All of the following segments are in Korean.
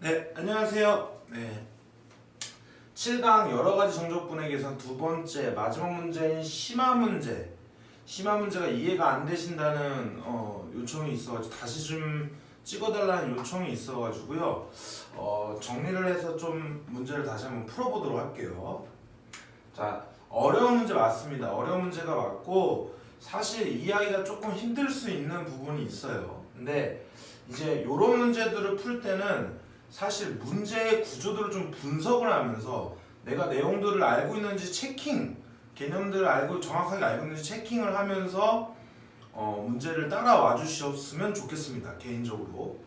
네, 안녕하세요. 네, 7강 여러가지 정적분의 계산 두 번째 마지막 문제인 심화 문제. 심화 문제가 이해가 안 되신다는 요청이 있어가지고 다시 좀 찍어달라는 요청이 있어가지고요. 정리를 해서 좀 문제를 다시 한번 풀어보도록 할게요. 자, 어려운 문제 맞습니다. 어려운 문제가 맞고 사실 이해하기가 조금 힘들 수 있는 부분이 있어요. 근데 이제 이런 문제들을 풀 때는 사실 문제의 구조들을 좀 분석을 하면서 내가 내용들을 알고 있는지 개념들을 정확하게 알고 있는지 체킹을 하면서 문제를 따라와 주셨으면 좋겠습니다. 개인적으로.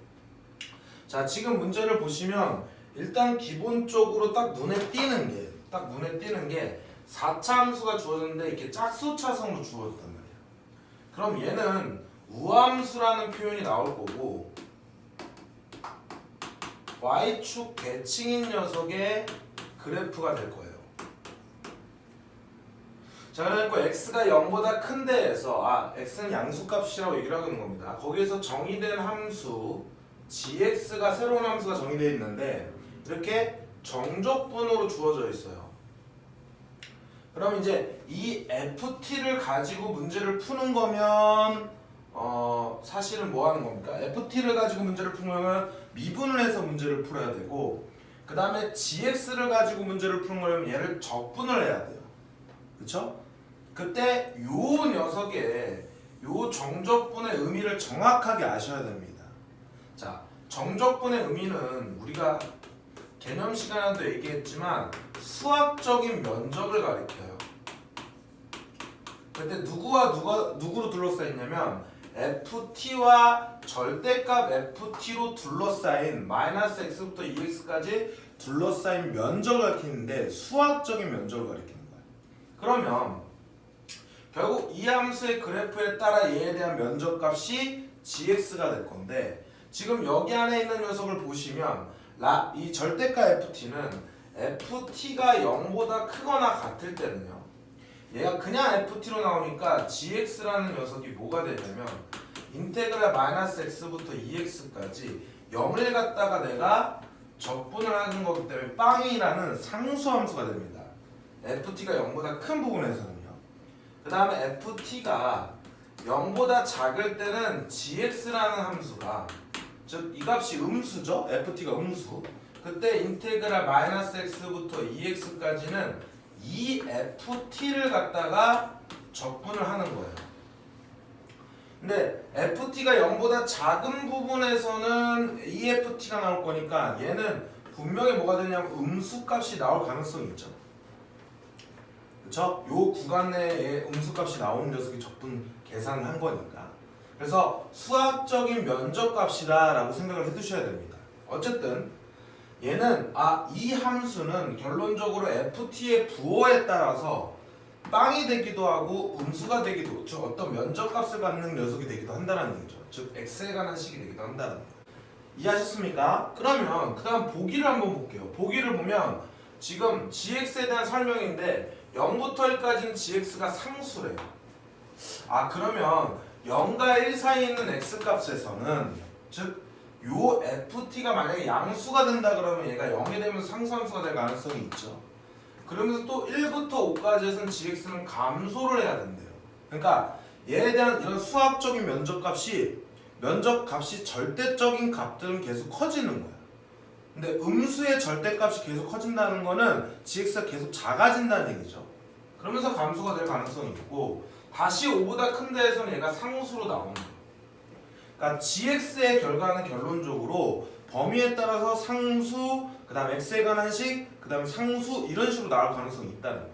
자, 지금 문제를 보시면 일단 기본적으로 딱 눈에 띄는 게 4차 함수가 주어졌는데 이렇게 짝수차성으로 주어졌단 말이에요. 그럼 얘는 우함수라는 표현이 나올 거고 y축 대칭인 녀석의 그래프가 될 거예요. 자, 그러니까 x가 0보다 큰 데에서 x는 양수값이라고 얘기를 하고 있는 겁니다. 거기에서 정의된 함수 gx가 새로운 함수가 정의되어 있는데 이렇게 정적분으로 주어져 있어요. 그럼 이제 이 ft를 가지고 문제를 푸는 거면 사실은 뭐 하는 겁니까? ft를 가지고 문제를 풀면 미분을 해서 문제를 풀어야 되고 그 다음에 gx를 가지고 문제를 푸는 거면 얘를 적분을 해야 돼요. 그쵸? 그때 요 녀석의 요 정적분의 의미를 정확하게 아셔야 됩니다. 자, 정적분의 의미는 우리가 개념 시간에도 얘기했지만 수학적인 면적을 가리켜요. 그때 누구로 둘러싸였냐면 ft와 절대값 ft로 둘러싸인 마이너스 x부터 2x까지 둘러싸인 면적을 가리키는데 수학적인 면적을 가리키는 거예요. 그러면 결국 이 함수의 그래프에 따라 얘에 대한 면적값이 gx가 될 건데 지금 여기 안에 있는 녀석을 보시면 이 절대값 ft는 ft가 0보다 크거나 같을 때는요. 얘가 그냥 ft로 나오니까 gx라는 녀석이 뭐가 되냐면 인테그랄 마이너스 x부터 2x까지 0을 갖다가 내가 적분을 하는 거기 때문에 빵이라는 상수함수가 됩니다. ft가 0보다 큰 부분에서는요. 그 다음에 ft가 0보다 작을 때는 gx라는 함수가 즉 이 값이 음수죠. ft가 음수. 그때 인테그랄 마이너스 x부터 2x까지는 이 ft를 갖다가 적분을 하는 거예요. 근데 ft가 0보다 작은 부분에서는 EFT가 나올 거니까 얘는 분명히 뭐가 되냐면 음수값이 나올 가능성이 있죠. 그쵸? 요 구간 내에 음수값이 나오는 녀석이 적분 계산을 한 거니까. 그래서 수학적인 면적값이다 라고 생각을 해두셔야 됩니다. 어쨌든 얘는 이 함수는 결론적으로 ft의 부호에 따라서 빵이 되기도 하고 음수가 되기도, 즉 어떤 면적값을 갖는 녀석이 되기도 한다는 얘기죠. 즉 x에 관한 식이 되기도 한다는 거예요. 이해하셨습니까? 그러면 그 다음 보기를 한번 볼게요. 보기를 보면 지금 gx에 대한 설명인데 0부터 1까지는 gx가 상수래요. 그러면 0과 1 사이에 있는 x값에서는 즉 요 ft가 만약에 양수가 된다 그러면 얘가 0이 되면 상수함수가 될 가능성이 있죠. 그러면서 또 1부터 5까지에서는 gx는 감소를 해야 된대요. 그러니까 얘에 대한 이런 수학적인 면적값이 절대적인 값들은 계속 커지는 거야. 근데 음수의 절대값이 계속 커진다는 거는 gx가 계속 작아진다는 얘기죠. 그러면서 감소가 될 가능성이 있고 다시 5보다 큰 데에서는 얘가 상수로 나오는 거예요. 그러니까 gx의 결과는 결론적으로 범위에 따라서 상수, 그 다음 x에 관한 식, 그 다음 상수 이런 식으로 나올 가능성이 있다는 거예요.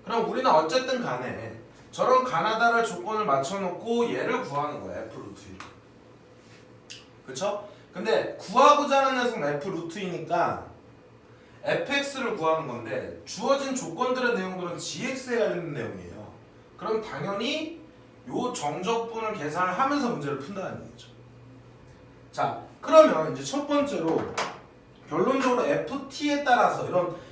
그럼 우리는 어쨌든 간에 저런 가나다랄 조건을 맞춰놓고 얘를 구하는 거예요. f 루트 1. 그쵸? 근데 구하고자 하는 녀석은 f 루트 2니까 fx를 구하는 건데 주어진 조건들의 내용들은 gx에 관련된 내용이에요. 그럼 당연히 요 정적분을 계산을 하면서 문제를 푼다는 얘기죠. 자, 그러면 이제 첫 번째로 결론적으로 ft에 따라서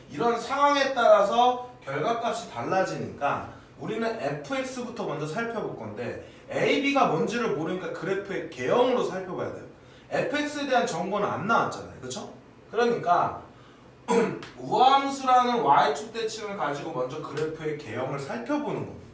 이런 상황에 따라서 결과값이 달라지니까 우리는 fx부터 먼저 살펴볼 건데 a, b가 뭔지를 모르니까 그래프의 개형으로 살펴봐야 돼요. fx에 대한 정보는 안 나왔잖아요. 그쵸? 그러니까 우함수라는 y축 대칭을 가지고 먼저 그래프의 개형을 살펴보는 겁니다.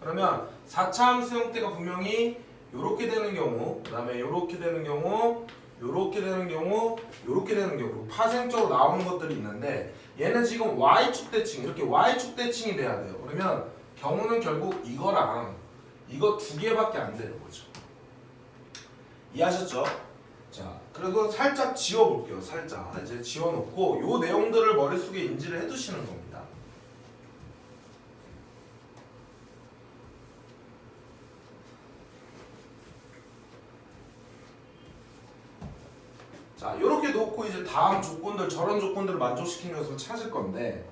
그러면 4차 함수 형태가 분명히 이렇게 되는 경우, 그 다음에 이렇게 되는 경우, 이렇게 되는 경우, 이렇게 되는 경우 파생적으로 나오는 것들이 있는데 얘는 지금 y축 대칭, 이렇게 y축 대칭이 돼야 돼요. 그러면 경우는 결국 이거랑 이거 두 개밖에 안 되는 거죠. 이해하셨죠? 자, 그리고 살짝 지워볼게요. 살짝 이제 지워놓고 요 내용들을 머릿속에 인지를 해두시는 겁니다. 자, 이렇게 놓고 이제 다음 조건들, 저런 조건들을 만족시키는 것을 찾을 건데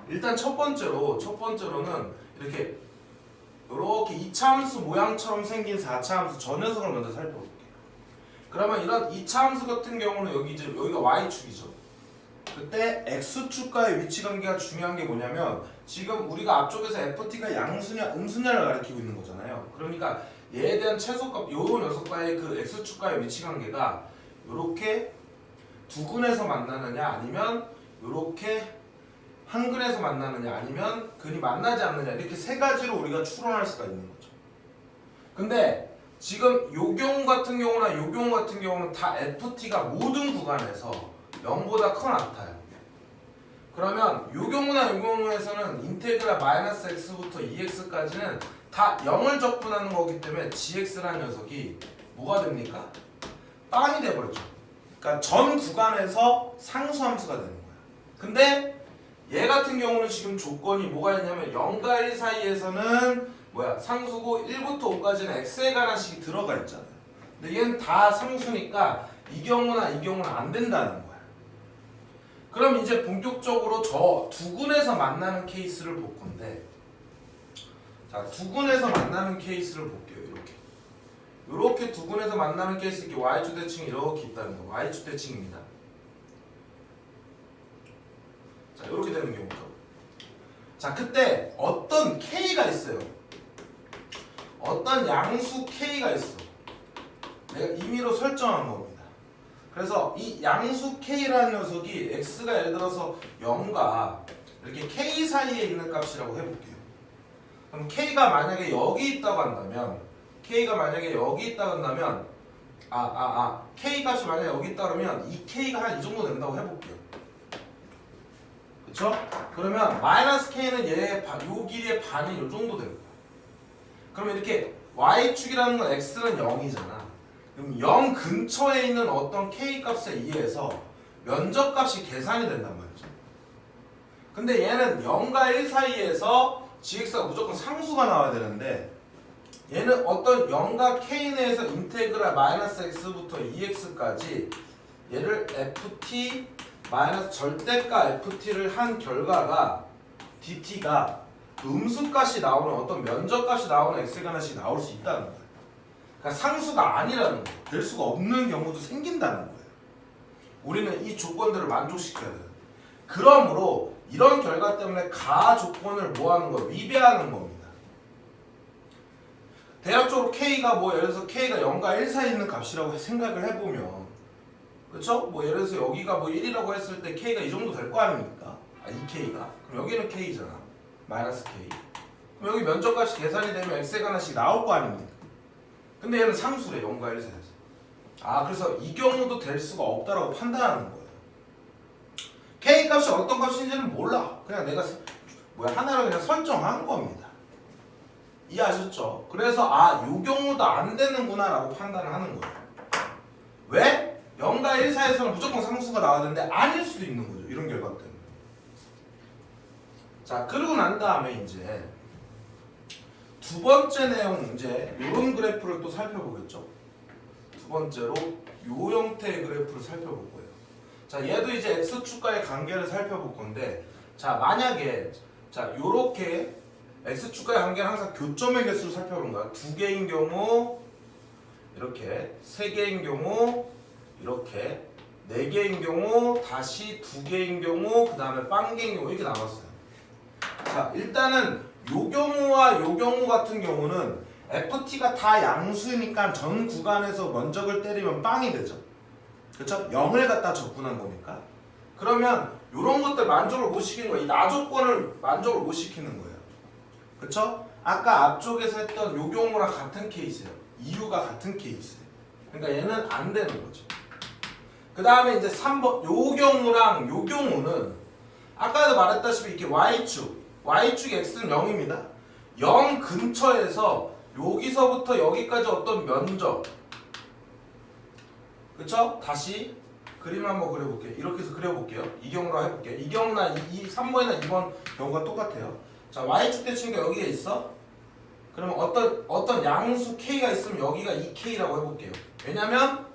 일단 첫 번째로는 이렇게 2차 함수 모양처럼 생긴 4차 함수 저 녀석을 먼저 살펴볼게요. 그러면 이런 2차 함수 같은 경우는 여기가 y축이죠. 그때 x축과의 위치 관계가 중요한 게 뭐냐면 지금 우리가 앞쪽에서 ft가 양수냐 음수냐를 가리키고 있는 거잖아요. 그러니까 얘에 대한 최소값 요 녀석과의 그 x축과의 위치 관계가 요렇게 두 근에서 만나느냐 아니면 요렇게 한 근에서 만나느냐 아니면 근이 만나지 않느냐 이렇게 세 가지로 우리가 추론할 수가 있는 거죠. 근데 지금 요 경우 같은 경우나 요 경우 같은 경우는 다 ft가 모든 구간에서 0보다 커 나타요. 그러면 요 경우나 요 경우에서는 인테그랄 마이너스 x부터 2x까지는 다 0을 적분하는 거기 때문에 gx라는 녀석이 뭐가 됩니까? 빵이 돼버렸죠. 그러니까 전 구간에서 상수함수가 되는 거야. 근데 얘 같은 경우는 지금 조건이 뭐가 있냐면 0과 1 사이에서는 상수고 1부터 5까지는 x에 관한 식이 들어가 있잖아요. 근데 얘는 다 상수니까 이 경우나 이 경우는 안 된다는 거야. 그럼 이제 본격적으로 저 두 군에서 만나는 케이스를 볼 건데 자, 두 군에서 만나는 케이스를 볼게요. 이렇게 두 군에서 만나는 케이스 이렇게 y축 대칭이 이렇게 있다는 거. y축 대칭입니다. 자, 이렇게 되는 경우죠. 자, 그때 어떤 k가 있어요. 어떤 양수 k가 있어. 내가 임의로 설정한 겁니다. 그래서 이 양수 k라는 녀석이 x가 예를 들어서 0과 이렇게 k 사이에 있는 값이라고 해볼게요. 그럼 k가 만약에 여기 있다고 한다면 K가 만약에 여기 있다 한다면 K 값이 만약에 여기 있다 그러면 이 K가 한 이 정도 된다고 해볼게요. 그쵸? 그러면 마이너스 K는 요 길이의 반이 요 정도 됩니다. 그러면 이렇게 Y축이라는 건 X는 0이잖아. 그럼 0 근처에 있는 어떤 K 값에 의해서 면적값이 계산이 된단 말이죠. 근데 얘는 0과 1 사이에서 gx가 무조건 상수가 나와야 되는데 얘는 어떤 0과 k 내에서 인테그랄 마이너스 x부터 2x까지 얘를 ft 마이너스 절대가 ft를 한 결과가 dt가 음수값이 나오는 어떤 면적값이 나오는 x에 관한 식이 나올 수 있다는 거예요. 그러니까 상수가 아니라는 거예요. 될 수가 없는 경우도 생긴다는 거예요. 우리는 이 조건들을 만족시켜야 돼요. 그러므로 이런 결과 때문에 가 조건을 뭐 하는 거예요? 위배하는 겁니다. 대략적으로 K가 예를 들어서 K가 0과 1 사이에 있는 값이라고 생각을 해보면 그쵸? 예를 들어서 여기가 1이라고 했을 때 K가 이 정도 될 거 아닙니까? 이 K가 그럼 여기는 K잖아 마이너스 K 그럼 여기 면적값이 계산이 되면 X에 관한 식이 나올 거 아닙니까? 근데 얘는 상수래 0과 1 사이에서 그래서 이 경우도 될 수가 없다라고 판단하는 거예요. K 값이 어떤 값인지는 몰라 그냥 내가 하나를 그냥 설정한 겁니다. 이해하셨죠? 그래서 요 경우도 안 되는구나 라고 판단을 하는 거예요. 왜? 0과 1 사이에서는 무조건 상수가 나와야 되는데 아닐 수도 있는 거죠. 이런 결과 때문에. 자, 그러고 난 다음에 이제 두 번째 내용 이제 이런 그래프를 또 살펴보겠죠. 두 번째로 요 형태의 그래프를 살펴볼 거예요. 자, 얘도 이제 x축과의 관계를 살펴볼 건데 자, 만약에 요렇게 x축과의 관계는 항상 교점의 개수를 살펴보는 거야. 두 개인 경우 이렇게, 세 개인 경우 이렇게, 네 개인 경우 다시 두 개인 경우 그 다음에 빵개인 경우 이렇게 나눴어요. 자, 일단은 요 경우와 요 경우 같은 경우는 ft가 다 양수니까 전 구간에서 면적을 때리면 빵이 되죠. 그쵸? 0을 갖다 적분한 거니까. 그러면 이런 것들 만족을 못 시키는 거야. 이 나조건을 만족을 못 시키는 거예요. 그쵸? 아까 앞쪽에서 했던 요 경우랑 같은 케이스예요. 이유가 같은 케이스예요. 그러니까 얘는 안 되는 거죠. 그 다음에 이제 3번 요 경우랑 요 경우는 아까도 말했다시피 이렇게 y축 x는 0입니다. 0 근처에서 여기서부터 여기까지 어떤 면적, 그쵸? 다시 그림 한번 그려볼게요. 이렇게 해서 그려볼게요. 이 경우로 해볼게요. 이 경우나 이 3번이나 2번 경우가 똑같아요. 자, y축 대칭가 여기에 있어. 그러면 어떤 양수 k가 있으면 여기가 이 k라고 해볼게요. 왜냐면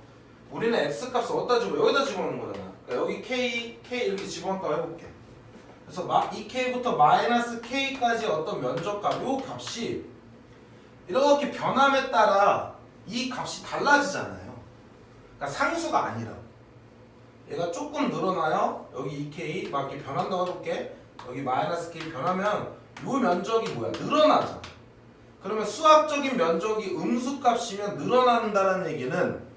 우리는 x 값을 어디다 집어? 여기다 집어넣는 거잖아. 그러니까 여기 k 이렇게 집어넣었다고 해볼게요. 그래서 이 k부터 마이너스 k까지 어떤 면적값, 요 값이 이렇게 변함에 따라 이 값이 달라지잖아요. 그러니까 상수가 아니라 얘가 조금 늘어나요. 여기 2k 막 이렇게 변한다고 해볼게. 여기 마이너스 k 변하면 요 면적이 뭐야? 늘어나잖아. 그러면 수학적인 면적이 음수값이면 늘어난다는 얘기는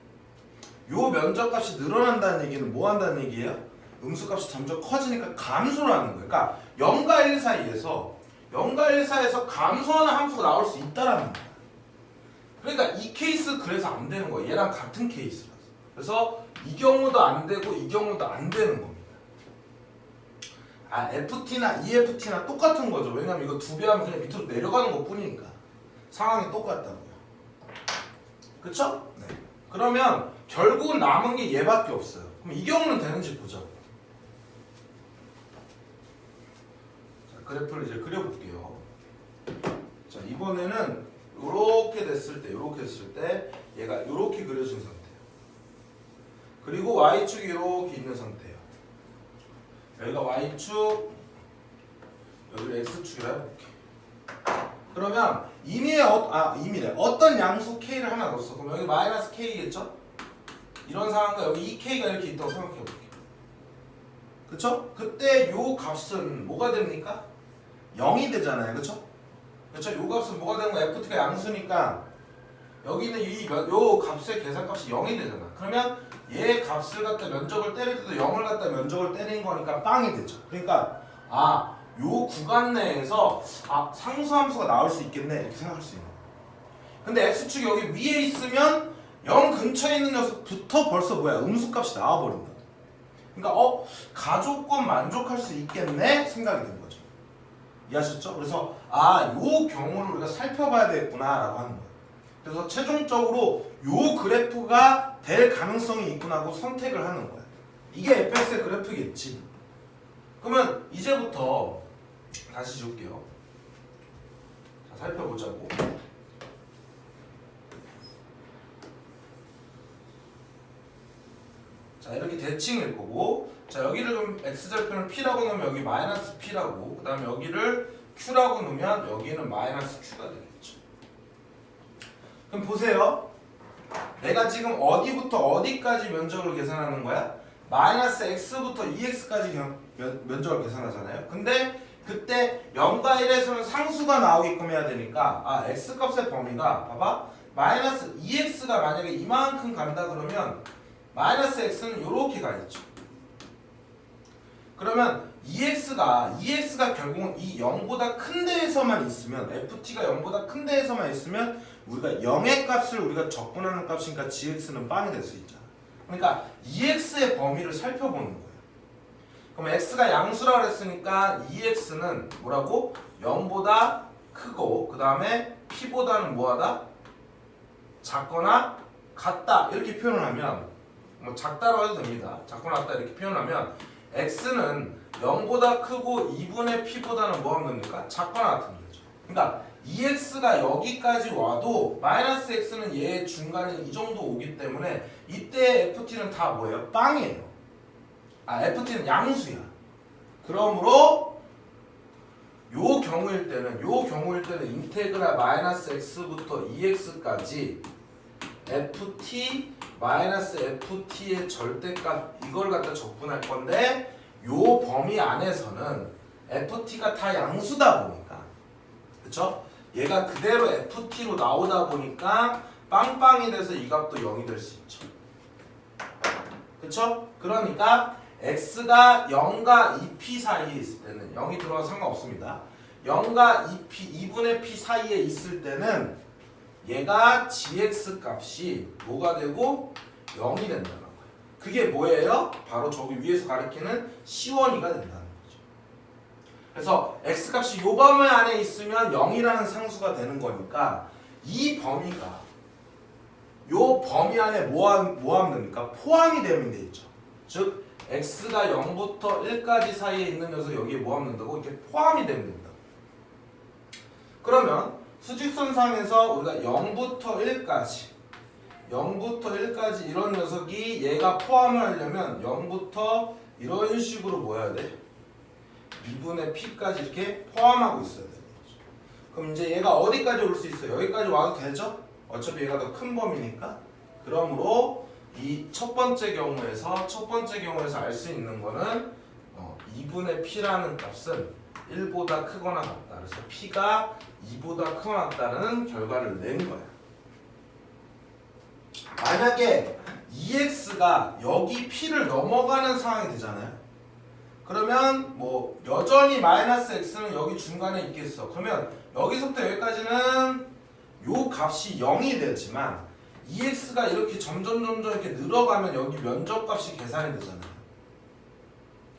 요 면적값이 늘어난다는 얘기는 뭐 한다는 얘기예요? 음수값이 점점 커지니까 감소를 하는 거예요. 그러니까 0과 1 사이에서 감소하는 함수가 나올 수 있다라는 거예요. 그러니까 이 케이스 그래서 안 되는 거예요. 얘랑 같은 케이스라서. 그래서 이 경우도 안 되고 이 경우도 안 되는 겁니다. FT나 EFT나 똑같은 거죠. 왜냐면 이거 두 배 하면 그냥 밑으로 내려가는 것 뿐이니까. 상황이 똑같다고요. 그쵸? 네. 그러면 결국은 남은 게 얘밖에 없어요. 그럼 이 경우는 되는지 보자고. 자, 그래프를 이제 그려볼게요. 자, 이번에는 요렇게 됐을 때 얘가 요렇게 그려진 상태예요. 그리고 y축이 이렇게 있는 상태예요. 여기가 y축, 여기를 x축이라 해볼게. 그러면 이미래 어떤 양수 k를 하나 넣었어. 그럼 여기 마이너스 k겠죠? 이런 상황과 여기 2k가 이렇게 있다고 생각해볼게. 그쵸? 그때 요 값은 뭐가 됩니까? 0이 되잖아요. 그쵸? 그쵸? 요 값은 뭐가 되는 거야? ft가 양수니까 여기는 요 값의 계산값이 0이 되잖아. 그러면 얘 값을 갖다 면적을 때릴 때도 0을 갖다 면적을 때린 거니까 빵이 되죠. 그러니까 요 구간 내에서 상수함수가 나올 수 있겠네 이렇게 생각할 수 있는 거예요. 근데 x축이 여기 위에 있으면 0 근처에 있는 녀석부터 벌써 뭐야? 음수값이 나와버린다. 그러니까 가조건 만족할 수 있겠네 생각이 든 거죠. 이해하셨죠? 그래서 요 경우를 우리가 살펴봐야 되겠구나 라고 하는 거예요. 그래서 최종적으로 요 그래프가 될 가능성이 있구나 하고 선택을 하는 거예요. 이게 fx의 그래프겠지. 그러면 이제부터 다시 줄게요. 자, 살펴보자고. 자, 이렇게 대칭일 거고, 자, 여기를 그럼 x절편을 p라고 넣으면 여기 마이너스 p라고, 그 다음에 여기를 q라고 넣으면 여기는 마이너스 q가 되겠죠. 그럼 보세요. 내가 지금 어디부터 어디까지 면적을 계산하는 거야? 마이너스 x부터 2x까지 면적을 계산하잖아요. 근데 그때 0과 1에서는 상수가 나오게끔 해야 되니까 x값의 범위가 봐봐 마이너스 2x가 만약에 이만큼 간다 그러면 마이너스 x는 이렇게 가 있죠. 그러면 2x가 결국은 이 0보다 큰 데에서만 있으면 ft가 0보다 큰 데에서만 있으면 우리가 0의 값을 우리가 적분하는 값이니까 gx는 빵이 될 수 있잖아. 그러니까 2x의 범위를 살펴보는 거예요. 그럼 x가 양수라고 그랬으니까 2x는 뭐라고? 0보다 크고 그 다음에 p보다는 뭐하다? 작거나 같다 이렇게 표현을 하면 뭐 작다라고 해도 됩니다. 작거나 같다 이렇게 표현하면 x는 0보다 크고 2분의 p보다는 뭐 하면 됩니까? 작거나 같은 거죠. 그러니까 2x가 여기까지 와도 마이너스 x는 얘 중간에 이 정도 오기 때문에 이때 ft는 다 뭐예요? 빵이에요. ft는 양수야. 그러므로 요 경우일 때는 인테그랄 마이너스 x부터 2x까지 ft 마이너스 ft의 절대값 이걸 갖다 적분할 건데 요 범위 안에서는 ft가 다 양수다 보니까 그쵸? 얘가 그대로 ft로 나오다 보니까 빵빵이 돼서 이 값도 0이 될 수 있죠. 그쵸? 그러니까 x가 0과 2p 사이에 있을 때는 0이 들어가도 상관없습니다. 0과 2분의 p 사이에 있을 때는 얘가 gx 값이 뭐가 되고 0이 된다는 거예요. 그게 뭐예요? 바로 저기 위에서 가리키는 C1이가 된다는 거죠. 그래서 x 값이 요 범위 안에 있으면 0이라는 상수가 되는 거니까 이 범위가 요 범위 안에 뭐하면 됩니까? 포함이 되면 돼 있죠. 즉 x가 0부터 1까지 사이에 있는 녀석 여기에 뭐하면 된다고? 이렇게 포함이 되면 된다. 그러면 수직선상에서 우리가 0부터 1까지 이런 녀석이 얘가 포함을 하려면 0부터 이런 식으로 뭐 해야 돼? 2분의 p까지 이렇게 포함하고 있어야 되는 거죠. 그럼 이제 얘가 어디까지 올 수 있어요? 여기까지 와도 되죠? 어차피 얘가 더 큰 범위니까. 그러므로 이 첫 번째 경우에서 알 수 있는 거는 2분의 p라는 값은 1보다 크거나 같다. 그래서 p가 2보다 크거나 같다는 결과를 낸 거야. 만약에 2x가 여기 p를 넘어가는 상황이 되잖아요. 그러면 뭐 여전히 마이너스 x는 여기 중간에 있겠어. 그러면 여기서부터 여기까지는 요 값이 0이 되지만 2x가 이렇게 점점 이렇게 늘어가면 여기 면적값이 계산이 되잖아요.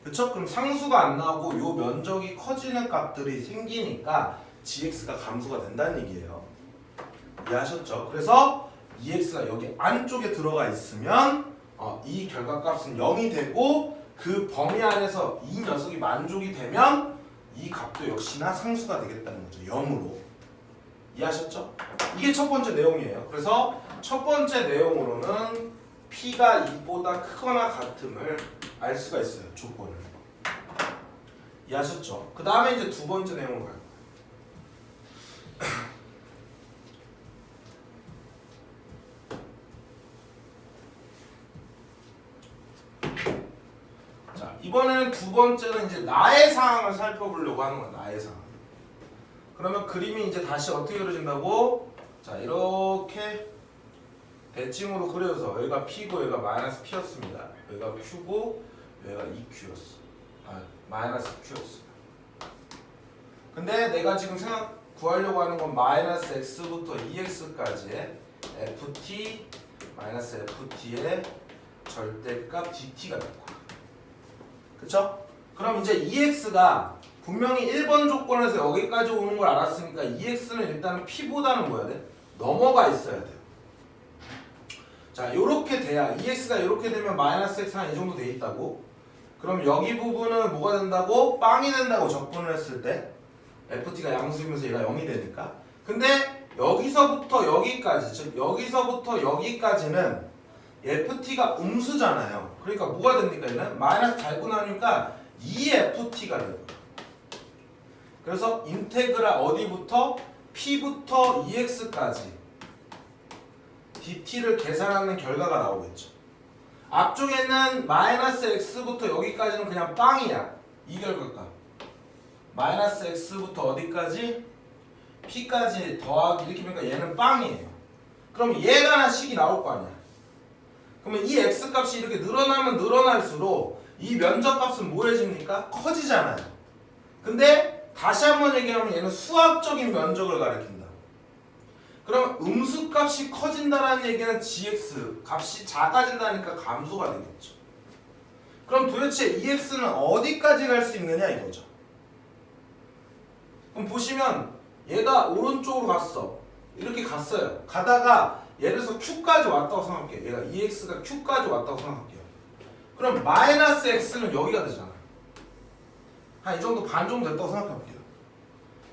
그쵸? 그럼 상수가 안 나오고 요 면적이 커지는 값들이 생기니까 gx가 감소가 된다는 얘기예요. 이해하셨죠? 그래서 2x가 여기 안쪽에 들어가 있으면 이 결과값은 0이 되고 그 범위 안에서 이 녀석이 만족이 되면 이 값도 역시나 상수가 되겠다는 거죠. 0으로. 이해하셨죠? 이게 첫 번째 내용이에요. 그래서 첫 번째 내용으로는 p가 2보다 크거나 같음을 알 수가 있어요. 조건을. 이해하셨죠? 그 다음에 이제 두 번째 내용으로 가요. 자, 이번에는 두 번째는 이제 나의 상황을 살펴보려고 하는 거야. 나의 상황. 그러면 그림이 이제 다시 어떻게 그려진다고? 자, 이렇게 대칭으로 그려서 여기가 p고 여기가 마이너스 p였습니다. 여기가 q고 여기가 2q였어. 마이너스 q였어. 근데 내가 지금 구하려고 하는 건 마이너스 x부터 2x까지의 ft 마이너스 ft의 절대값 dt가 될 거야. 그쵸? 그럼 이제 2x가 분명히 1번 조건에서 여기까지 오는 걸 알았으니까 2x는 일단 p보다는 뭐야 돼? 넘어가 있어야 돼요. 자, 요렇게 돼야 2x가 이렇게 되면 마이너스 x 한 이 정도 돼 있다고. 그럼 여기 부분은 뭐가 된다고? 빵이 된다고 적분을 했을 때 ft가 양수이면서 얘가 0이 되니까. 근데 여기서부터 여기까지, 즉 여기서부터 여기까지는 ft가 음수잖아요. 그러니까 뭐가 됩니까? 얘는 마이너스 달고 나니까 2ft가 되는 거예요. 그래서 인테그랄 어디부터? p부터 2x까지 dt를 계산하는 결과가 나오겠죠. 앞쪽에는 마이너스 x부터 여기까지는 그냥 빵이야. 이 결과값. 마이너스 x부터 어디까지? p까지 더하기 이렇게 보니까 얘는 빵이에요. 그럼 얘가 하나 식이 나올 거 아니야. 그러면 이 x값이 이렇게 늘어나면 늘어날수록 이 면적값은 뭐해집니까? 커지잖아요. 근데 다시 한번 얘기하면 얘는 수학적인 면적을 가리킨다. 그럼 음수값이 커진다는 얘기는 gx 값이 작아진다니까 감소가 되겠죠. 그럼 도대체 2x는 어디까지 갈 수 있느냐 이거죠. 그럼 보시면 얘가 오른쪽으로 갔어. 이렇게 갔어요. 가다가 예를 들어서 q까지 왔다고 생각할게요. 얘가 2x가 q까지 왔다고 생각할게요. 그럼 마이너스 x는 여기가 되잖아. 한 이 정도 반 정도 됐다고 생각해볼게요.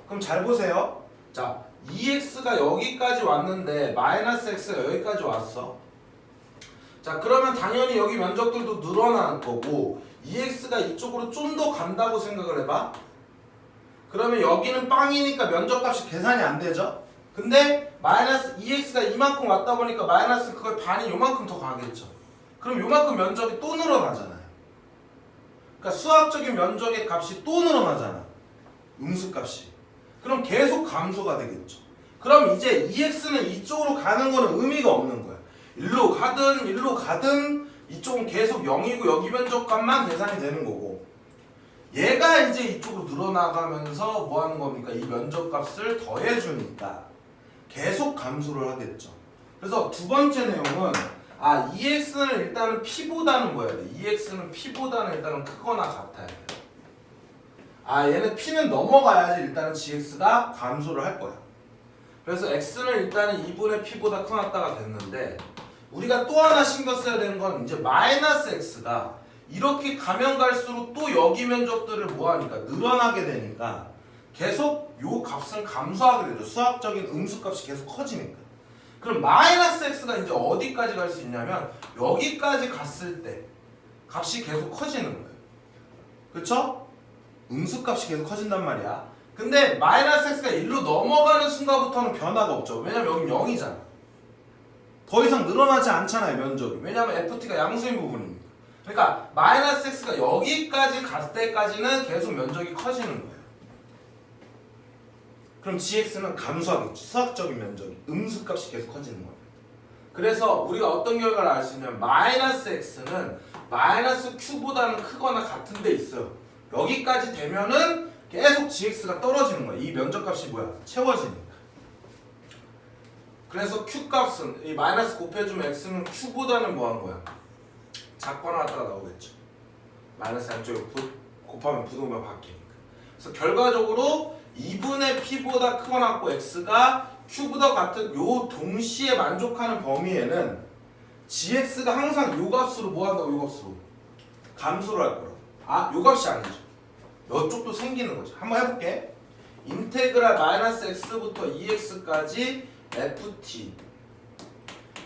그럼 잘 보세요. 자, 2x가 여기까지 왔는데 마이너스 x가 여기까지 왔어. 자, 그러면 당연히 여기 면적들도 늘어날 거고 2x가 이쪽으로 좀 더 간다고 생각을 해봐. 그러면 여기는 빵이니까 면적값이 계산이 안 되죠. 근데 마이너스 2x가 이만큼 왔다 보니까 마이너스 그걸 반이 요만큼 더 가겠죠. 그럼 요만큼 면적이 또 늘어나잖아요. 그러니까 수학적인 면적의 값이 또 늘어나잖아. 음수값이. 그럼 계속 감소가 되겠죠. 그럼 이제 2x는 이쪽으로 가는 거는 의미가 없는 거야. 일로 가든 이쪽은 계속 0이고 여기 면적값만 계산이 되는 거고 얘가 이제 이쪽으로 늘어나가면서 뭐 하는 겁니까? 이 면적값을 더해주니까 계속 감소를 하겠죠. 그래서 두 번째 내용은 EX는 일단은 P보다는 뭐야 돼? EX는 P보다는 일단은 크거나 같아야 돼. 얘는 P는 넘어가야지 일단은 GX가 감소를 할 거야. 그래서 X는 일단은 2분의 P보다 커놨다가 됐는데 우리가 또 하나 신경 써야 되는 건 이제 마이너스 X가 이렇게 가면 갈수록 또 여기 면적들을 뭐하니까 늘어나게 되니까 계속 요 값은 감소하게 되죠. 수학적인 음수값이 계속 커지니까. 그럼 마이너스 X가 이제 어디까지 갈 수 있냐면 여기까지 갔을 때 값이 계속 커지는 거예요. 그쵸? 음수값이 계속 커진단 말이야. 근데 마이너스 X가 1로 넘어가는 순간부터는 변화가 없죠. 왜냐면 여긴 0이잖아. 더 이상 늘어나지 않잖아요, 면적이. 왜냐면 FT가 양수인 부분이니까. 그러니까 마이너스 X가 여기까지 갔을 때까지는 계속 면적이 커지는 거예요. 그럼 GX는 감소하겠죠. 수학적인 면적이. 음수값이 계속 커지는 거예요. 그래서 우리가 어떤 결과를 알 수 있냐면 마이너스 X는 마이너스 Q보다는 크거나 같은 데 있어요. 여기까지 되면은 계속 GX가 떨어지는 거야. 이 면적값이 뭐야? 채워지니까. 그래서 Q값은 이 마이너스 곱해주면 X는 Q보다는 뭐 한 거야? 작거나 같다가 나오겠죠. 마이너스 양쪽에 곱하면 부동면 바뀌니까. 그래서 결과적으로 2분의 P보다 크거나 같고 X가 Q보다 같은 요 동시에 만족하는 범위에는 GX가 항상 요 값으로 뭐 한다고? 요 값으로 감소를 할 거라고. 요 값이 아니죠. 이쪽도 생기는 거죠. 한번 해볼게. 인테그랄 마이너스 x부터 2x까지 ft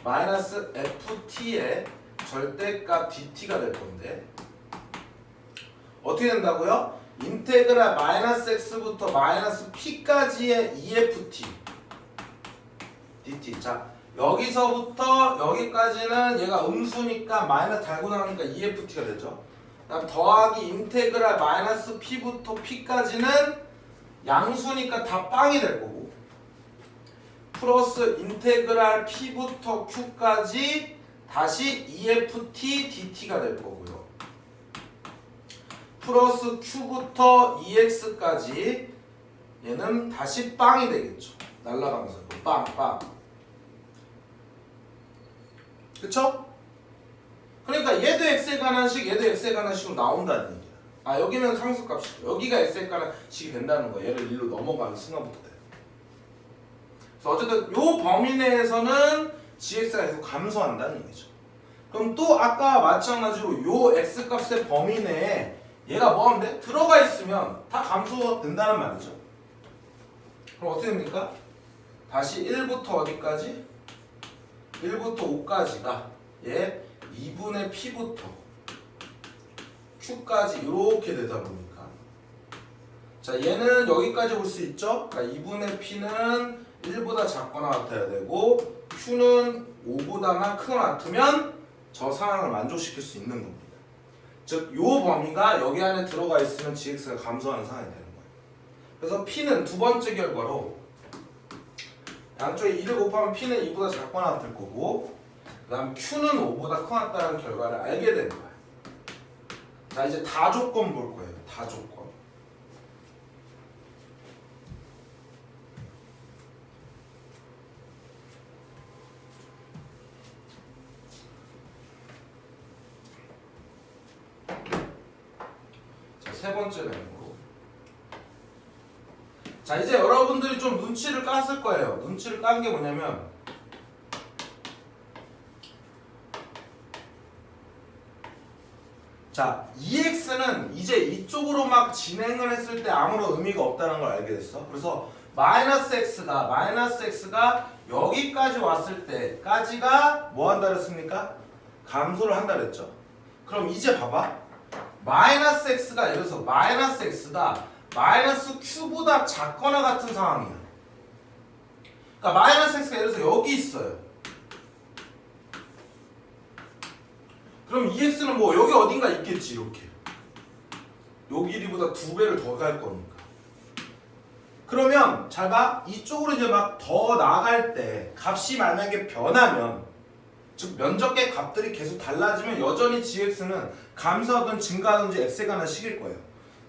마이너스 ft의 절대값 dt가 될 건데 어떻게 된다고요? 인테그랄 마이너스 x부터 마이너스 p까지의 EFT dt. 자, 여기서부터 여기까지는 얘가 음수니까 마이너스 달고 나오니까 EFT가 되죠. 그다음 더하기 인테그랄 마이너스 p부터 p까지는 양수니까 다 빵이 될 거고 플러스 인테그랄 p부터 q까지 다시 EFT dt가 될 거고요. 플러스 q부터 ex까지 얘는 다시 빵이 되겠죠. 날라가면서 빵. 그쵸? 그러니까 얘도 x에 관한 식, 얘도 x에 관한 식으로 나온다는 얘기야. 여기는 상수값이죠. 여기가 x에 관한 식이 된다는 거야. 얘를 1로 넘어가는 순간부터 돼요. 그래서 어쨌든 요 범위 내에서는 gx가 계속 감소한다는 얘기죠. 그럼 또 아까 마찬가지로 요 x값의 범위 내에 얘가 뭐 하면 돼? 들어가 있으면 다 감소된다는 말이죠. 그럼 어떻게 됩니까? 다시 1부터 어디까지? 1부터 5까지가 얘 2분의 p부터 q까지 이렇게 되다 보니까 자 얘는 여기까지 올 수 있죠? 그러니까 2분의 p는 1보다 작거나 같아야 되고 q는 5보다만 크거나 같으면 저 상황을 만족시킬 수 있는 겁니다. 즉, 요 범위가 여기 안에 들어가 있으면 gx가 감소하는 상황이 되는 거예요. 그래서 p는 두 번째 결과로 양쪽에 2를 곱하면 p는 2보다 작거나 같을 거고 그 다음 q는 5보다 커났다는 결과를 알게 되는 거예요. 자, 이제 다 조건 볼 거예요. 다 조건. 자, 세 번째 내용으로. 자, 이제 여러분들이 좀 눈치를 깠을 거예요. 눈치를 깐 게 뭐냐면 자, EX는 이제 이쪽으로 막 진행을 했을 때 아무런 의미가 없다는 걸 알게 됐어. 그래서 마이너스 X가 여기까지 왔을 때까지가 뭐 한다 그랬습니까? 감소를 한다 그랬죠. 그럼 이제 봐봐. 마이너스 X가 예를 들어서 마이너스 X가 마이너스 Q보다 작거나 같은 상황이야. 그러니까 마이너스 X가 예를 들어서 여기 있어요. 그럼 EX는 뭐 여기 어딘가 있겠지. 이렇게 요 길이보다 2배를 더 갈 거니까. 그러면 잘 봐. 이쪽으로 이제 막 더 나갈 때 값이 만약에 변하면 즉 면적의 값들이 계속 달라지면 여전히 gx는 감소하든 증가하든지 x에 관한 식일 거예요.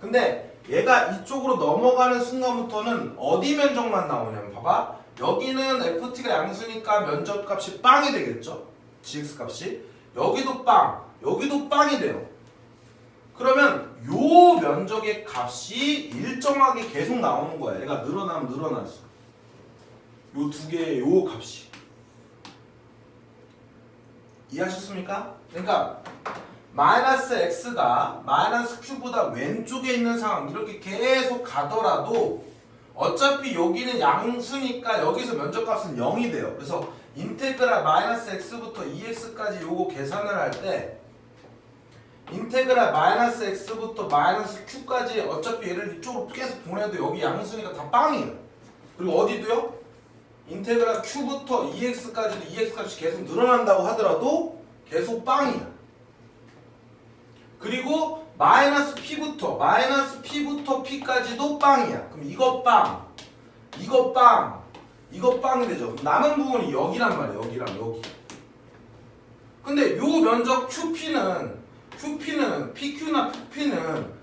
근데 얘가 이쪽으로 넘어가는 순간부터는 어디 면적만 나오냐면 봐봐. 여기는 ft가 양수니까 면적값이 빵이 되겠죠. gx 값이. 여기도 빵, 여기도 빵이 돼요. 그러면 요 면적의 값이 일정하게 계속 나오는 거야. 얘가 늘어나면 늘어날수록. 요 두 개의 요 값이. 이해하셨습니까? 그러니까 마이너스 x가 마이너스 q보다 왼쪽에 있는 상황 이렇게 계속 가더라도 어차피 여기는 양수니까 여기서 면적값은 0이 돼요. 그래서 인테그랄 마이너스 x부터 2x까지 요거 계산을 할 때 인테그랄 마이너스 x부터 마이너스 q까지 어차피 얘를 이쪽으로 계속 보내도 여기 양수니까 다 빵이에요. 그리고 어디도요? 인테그랄 q부터 2x까지도 2x 값이 계속 늘어난다고 하더라도 계속 빵이야. 그리고 마이너스 p부터 p까지도 빵이야. 그럼 이거 빵, 이거 빵, 이거 빵이 되죠. 남은 부분이 여기란 말이야. 여기랑 여기. 근데 요 면적 QP는 PQ나 PP는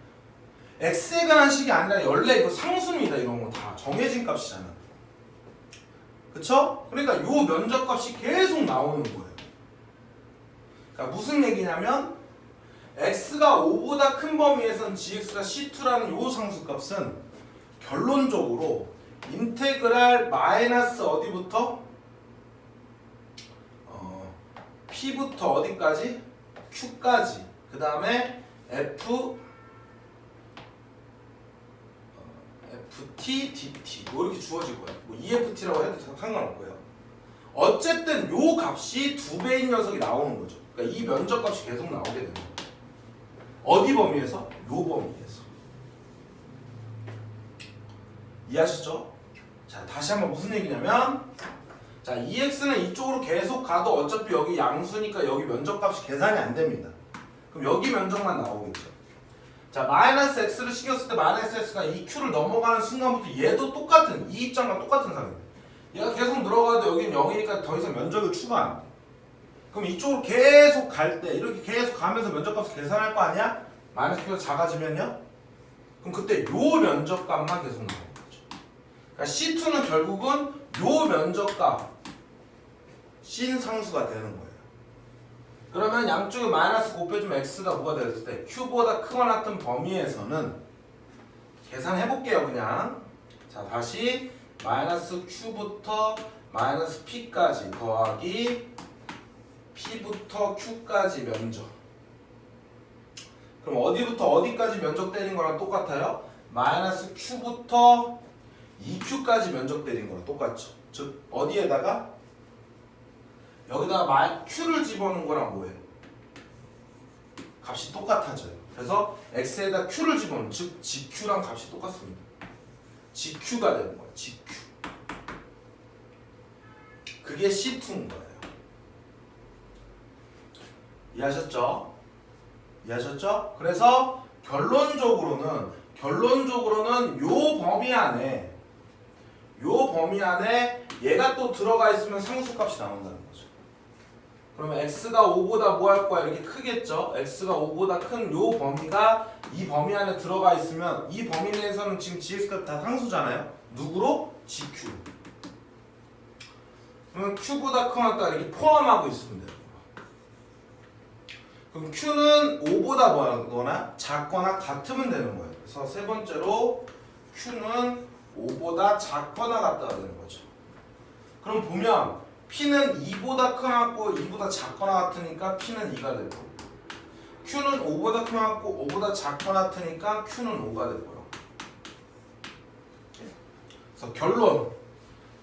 X에 관한 식이 아니라 원래 이거 상수입니다. 이런 거 다 정해진 값이잖아. 그쵸? 그러니까 요 면적값이 계속 나오는 거예요. 그러니까 무슨 얘기냐면 x가 5보다 큰 범위에선 gx가 c2라는 요 상수값은 결론적으로 인테그랄 마이너스 어디부터? p부터 어디까지? q까지. 그 다음에 ft dt 뭐 이렇게 주어질 거예요. 뭐 EFT라고 해도 상관없고요. 어쨌든 요 값이 2배인 녀석이 나오는 거죠. 그러니까 이 면적값이 계속 나오게 되는 거예요. 어디 범위에서? 요 범위에서. 이해하셨죠? 자, 다시 한번 무슨 얘기냐면 자, EX는 이쪽으로 계속 가도 어차피 여기 양수니까 여기 면적값이 계산이 안 됩니다. 그럼 여기 면적만 나오겠죠. 자, 마이너스 x를 신경 쓸 때 마이너스 x가 이 q를 넘어가는 순간부터 얘도 똑같은 이 입장과 똑같은 상황입니다. 얘가 계속 늘어가도 여기는 0이니까 더 이상 면적을 추가 안 돼. 그럼 이쪽으로 계속 갈 때 이렇게 계속 가면서 면적값을 계산할 거 아니야? 마이너스 q가 작아지면요? 그럼 그때 요 면적값만 계속 나오는 거죠. 그러니까 C2는 결국은 요 면적값 씬 상수가 되는 거예요. 그러면 양쪽에 마이너스 곱해주면 x가 뭐가 됐을 때 q보다 크거나 같은 범위에서는 계산해볼게요. 그냥 자, 다시 마이너스 q부터 마이너스 p까지 더하기 p부터 q까지 면적. 그럼 어디부터 어디까지 면적 때린 거랑 똑같아요? 마이너스 q부터 2q까지 면적 때린 거랑 똑같죠. 즉 어디에다가? 여기다가 q를 집어넣은 거랑 뭐예요? 값이 똑같아져요. 그래서 x에다 q를 집어넣으면 즉 gq랑 값이 똑같습니다. gq가 되는 거예요. gq. 그게 C2인 거예요. 이해하셨죠? 이해하셨죠? 그래서 결론적으로는 요 범위 안에 얘가 또 들어가 있으면 상수값이 나온다는 거죠. 그러면 x가 5보다 뭐 할 거야? 이렇게 크겠죠? x가 5보다 큰 요 범위가 이 범위 안에 들어가 있으면 이 범위 내에서는 지금 gx값 다 상수잖아요? 누구로? gq. 그러면 q보다 크거나 이렇게 포함하고 있으면 돼요. 그럼 q는 5보다 뭐거나 작거나 같으면 되는 거예요. 그래서 세 번째로 q는 5보다 작거나 같다가 되는 거죠. 그럼 보면 p는 2보다 크거나 같고 2보다 작거나 같으니까 p는 2가 될 거고 q는 5보다 크거나 같고 5보다 작거나 같으니까 q는 5가 될 거예요. 그래서 결론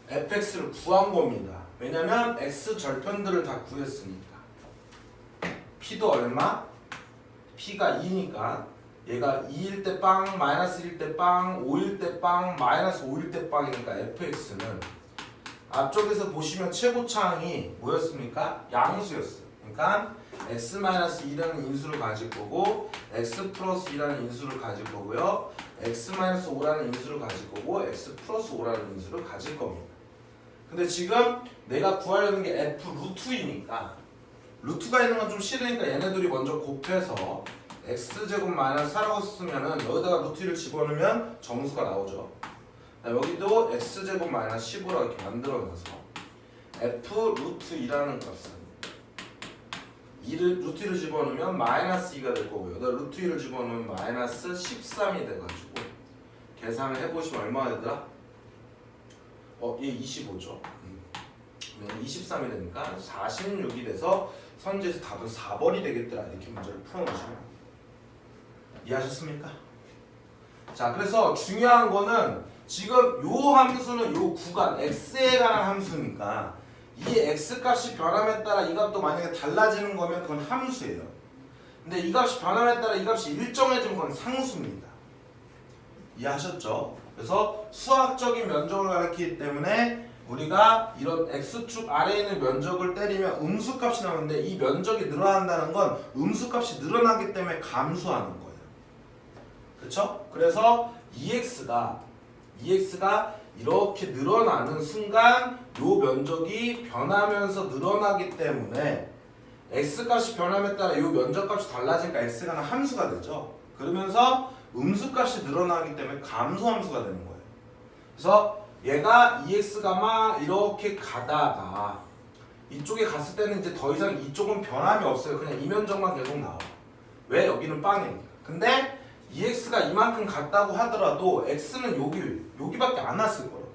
fx를 구한 겁니다. 왜냐면 x 절편들을 다 구했으니까. p도 얼마? p가 2니까 얘가 2일 때 빵, 마이너스 1일 때 빵, 5일 때 빵, 마이너스 5일 때 빵이니까 fx는 앞쪽에서 보시면 최고차항이 뭐였습니까? 양수였어요. 그러니까 x-2라는 인수를 가질 거고 x 플러스 2라는 인수를 가질 거고요. x-5라는 인수를 가질 거고 x 플러스 5라는 인수를 가질 겁니다. 근데 지금 내가 구하려는 게 f 루트이니까 루트가 있는 건 좀 싫으니까 얘네들이 먼저 곱해서 x제곱 마이너스 4라고 쓰면은 여기다가 루트 1을 집어넣으면 정수가 나오죠. 여기도 x제곱 마이너스 15라고 이렇게 만들어놔서 f 루트 2라는 값은 루트 1을 집어넣으면 마이너스 2가 될 거고요. 루트 1을 집어넣으면 마이너스 13이 돼가지고 계산을 해보시면 얼마가 되더라? 얘 25죠. 23이 되니까 46이 돼서 선지에서 답은 4번이 되겠더라. 이렇게 문제를 풀어놓으시면 이해하셨습니까? 자, 그래서 중요한 거는 지금 요 함수는 요 구간 x에 관한 함수니까 이 x 값이 변함에 따라 이 값도 만약에 달라지는 거면 그건 함수예요. 근데 이 값이 변함에 따라 이 값이 일정해지면 그건 상수입니다. 이해하셨죠? 그래서 수학적인 면적을 가리키기 때문에 우리가 이런 x축 아래에 있는 면적을 때리면 음수값이 나오는데 이 면적이 늘어난다는 건 음수값이 늘어나기 때문에 감소하는 거예요. 그렇죠? 그래서 EX가 이렇게 늘어나는 순간 요 면적이 변하면서 늘어나기 때문에 x값이 변함에 따라 요 면적값이 달라지니까 x가 함수가 되죠. 그러면서 음수값이 늘어나기 때문에 감소함수가 되는 거예요. 그래서 얘가 EX가 막 이렇게 가다가 이쪽에 갔을 때는 이제 더 이상 이쪽은 변함이 없어요. 그냥 이 면적만 계속 나와. 왜? 여기는 빵이니까. 근데 EX가 이만큼 갔다고 하더라도 X는 여기밖에 안 왔을 거예요.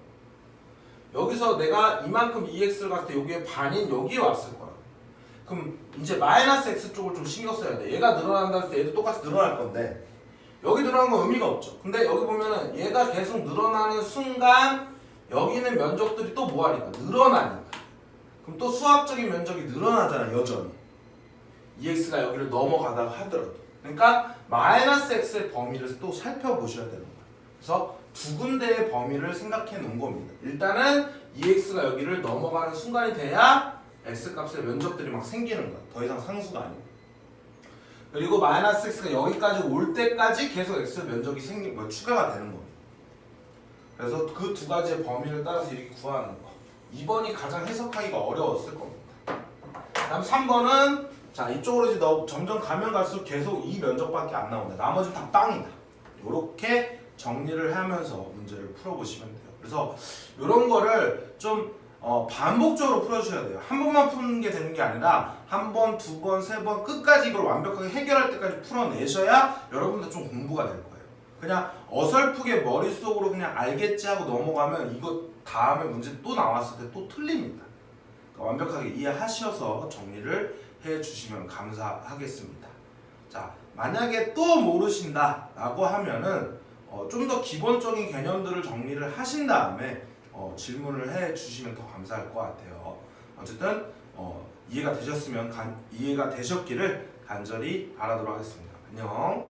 여기서 내가 이만큼 EX를 갔을 때 여기에 반인 여기에 왔을 거야. 그럼 이제 마이너스 X 쪽을 좀 신경 써야 돼. 얘가 늘어난다 했을 때 얘도 똑같이 늘어날 건데 여기 늘어나는 건 의미가 없죠. 근데 여기 보면은 얘가 계속 늘어나는 순간 여기 있는 면적들이 또 뭐하니까? 늘어나니까. 그럼 또 수학적인 면적이 늘어나잖아, 여전히. EX가 여기를 넘어가다가 하더라도. 그러니까 마이너스 X의 범위를 또 살펴보셔야 되는 거예요. 그래서 두 군데의 범위를 생각해 놓은 겁니다. 일단은 EX가 여기를 넘어가는 순간이 돼야 X값의 면적들이 막 생기는 거야. 더 이상 상수가 아니고. 그리고 마이너스 X가 여기까지 올 때까지 계속 X 면적이 추가가 되는 겁니다. 그래서 그 두 가지의 범위를 따라서 이렇게 구하는 거. 2번이 가장 해석하기가 어려웠을 겁니다. 다음 3번은 자 이쪽으로 이제 점점 가면 갈수록 계속 이 면적밖에 안 나온다. 나머지 다 빵이다. 이렇게 정리를 하면서 문제를 풀어보시면 돼요. 그래서 이런 거를 좀 반복적으로 풀어주셔야 돼요. 한 번만 푸는 게 되는 게 아니라 한 번, 두 번, 세 번 끝까지 이걸 완벽하게 해결할 때까지 풀어내셔야 여러분들 좀 공부가 될 거예요. 그냥 어설프게 머릿속으로 그냥 알겠지 하고 넘어가면 이거 다음에 문제 또 나왔을 때 또 틀립니다. 그러니까 완벽하게 이해하셔서 정리를 해주시면 감사하겠습니다. 자, 만약에 또 모르신다 라고 하면은 좀 더 기본적인 개념들을 정리를 하신 다음에 질문을 해주시면 더 감사할 것 같아요. 어쨌든 이해가 되셨기를 간절히 바라도록 하겠습니다. 안녕.